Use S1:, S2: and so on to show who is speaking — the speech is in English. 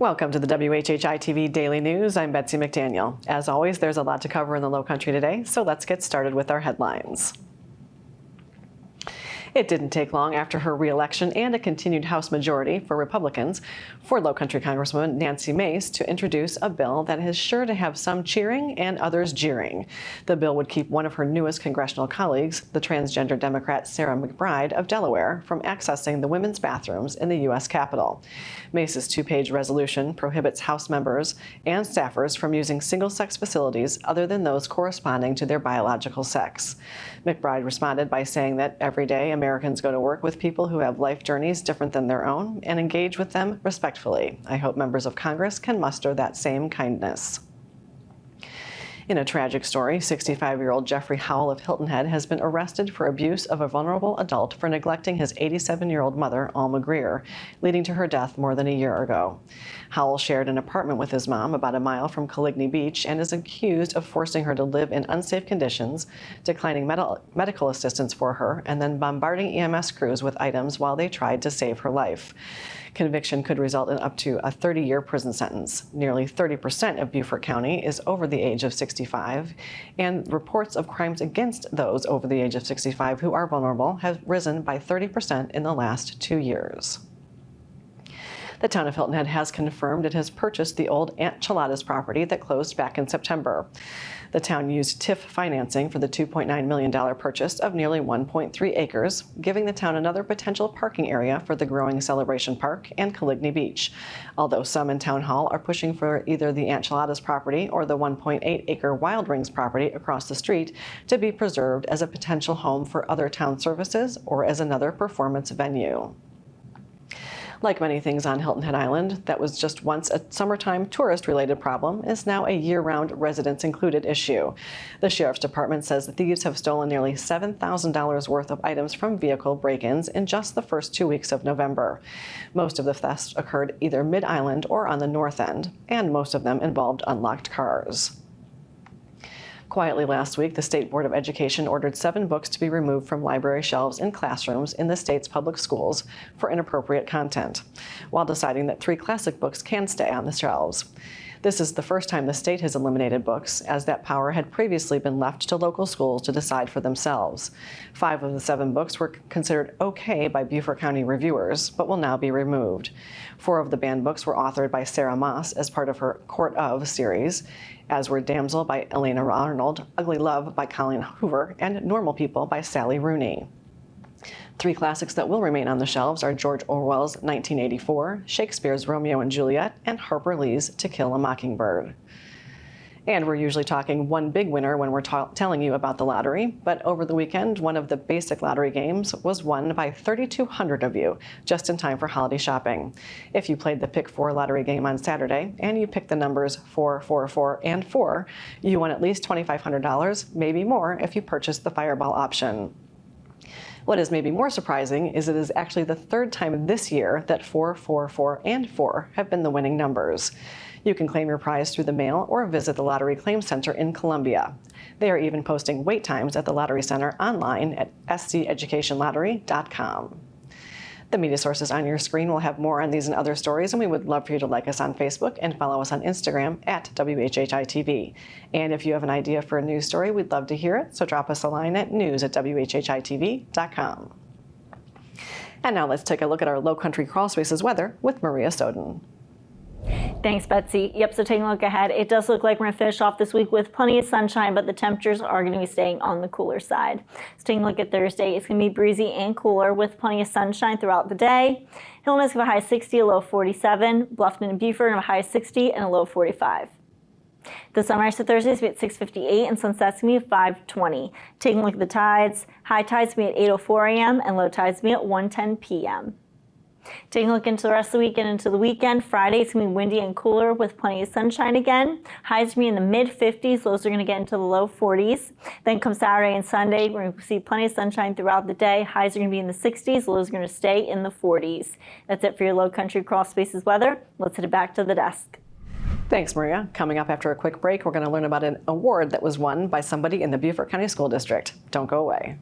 S1: Welcome to the WHHI-TV Daily News. I'm Betsy McDaniel. As always, there's a lot to cover in the Lowcountry today, so let's get started with our headlines. It didn't take long after her re-election and a continued House majority for Republicans for Lowcountry Congresswoman Nancy Mace to introduce a bill that is sure to have some cheering and others jeering. The bill would keep one of her newest congressional colleagues, the transgender Democrat Sarah McBride of Delaware, from accessing the women's bathrooms in the U.S. Capitol. Mace's two-page resolution prohibits House members and staffers from using single-sex facilities other than those corresponding to their biological sex. McBride responded by saying that every day Americans go to work with people who have life journeys different than their own and engage with them respectfully. I hope members of Congress can muster that same kindness. In a tragic story, 65-year-old Jeffrey Howell of Hilton Head has been arrested for abuse of a vulnerable adult for neglecting his 87-year-old mother, Alma Greer, leading to her death more than a year ago. Howell shared an apartment with his mom about a mile from Coligny Beach and is accused of forcing her to live in unsafe conditions, declining medical assistance for her, and then bombarding EMS crews with items while they tried to save her life. Conviction could result in up to a 30-year prison sentence. Nearly 30% of Beaufort County is over the age of 65, and reports of crimes against those over the age of 65 who are vulnerable have risen by 30% in the last 2 years. The town of Hilton Head has confirmed it has purchased the old Aunt Chilada's property that closed back in September. The town used TIF financing for the $2.9 million purchase of nearly 1.3 acres, giving the town another potential parking area for the growing Celebration Park and Coligny Beach. Although some in Town Hall are pushing for either the Aunt Chilada's property or the 1.8-acre Wild Rings property across the street to be preserved as a potential home for other town services or as another performance venue. Like many things on Hilton Head Island, that was just once a summertime tourist-related problem is now a year-round residents-included issue. The Sheriff's Department says the thieves have stolen nearly $7,000 worth of items from vehicle break-ins in just the first 2 weeks of November. Most of the thefts occurred either mid-island or on the north end, and most of them involved unlocked cars. Quietly last week, the State Board of Education ordered 7 books to be removed from library shelves in classrooms in the state's public schools for inappropriate content, while deciding that 3 classic books can stay on the shelves. This is the first time the state has eliminated books, as that power had previously been left to local schools to decide for themselves. 5 of the 7 books were considered okay by Beaufort County reviewers, but will now be removed. 4 of the banned books were authored by Sarah Moss as part of her Court of series, as were Damsel by Elena Arnold, Ugly Love by Colleen Hoover, and Normal People by Sally Rooney. 3 classics that will remain on the shelves are George Orwell's 1984, Shakespeare's Romeo and Juliet, and Harper Lee's To Kill a Mockingbird. And we're usually talking one big winner when we're telling you about the lottery, but over the weekend, one of the basic lottery games was won by 3,200 of you, just in time for holiday shopping. If you played the Pick 4 lottery game on Saturday, and you picked the numbers 4, 4, 4, and 4, you won at least $2,500, maybe more if you purchased the Fireball option. What is maybe more surprising is it is actually the 3rd time this year that 4, 4, 4, and 4 have been the winning numbers. You can claim your prize through the mail or visit the Lottery Claim Center in Columbia. They are even posting wait times at the Lottery Center online at sceducationlottery.com. The media sources on your screen will have more on these and other stories, and we would love for you to like us on Facebook and follow us on Instagram at WHHI-TV. And if you have an idea for a news story, we'd love to hear it, so drop us a line at news@WHHITV.com. And now let's take a look at our Lowcountry Crawl Spaces weather with Maria Soden.
S2: Thanks, Betsy. Yep, so taking a look ahead, it does look like we're going to finish off this week with plenty of sunshine, but the temperatures are going to be staying on the cooler side. So taking a look at Thursday, it's going to be breezy and cooler with plenty of sunshine throughout the day. Hilton is going to have a high 60, a low 47. Bluffton and Beaufort have a high 60 and a low 45. The sunrise for Thursday is going to be at 6:58 and sunset's going to be at 5:20. Taking a look at the tides, high tides will be at 8:04 a.m. and low tides will be at 1:10 p.m. Taking a look into the rest of the weekend into the weekend, Friday it's going to be windy and cooler with plenty of sunshine again. Highs will be in the mid-50s, lows are going to get into the low 40s. Then come Saturday and Sunday, we're going to see plenty of sunshine throughout the day. Highs are going to be in the 60s, lows are going to stay in the 40s. That's it for your Lowcountry Crawl Spaces weather. Let's head it back to the desk.
S1: Thanks, Maria. Coming up after a quick break, we're going to learn about an award that was won by somebody in the Beaufort County School District. Don't go away.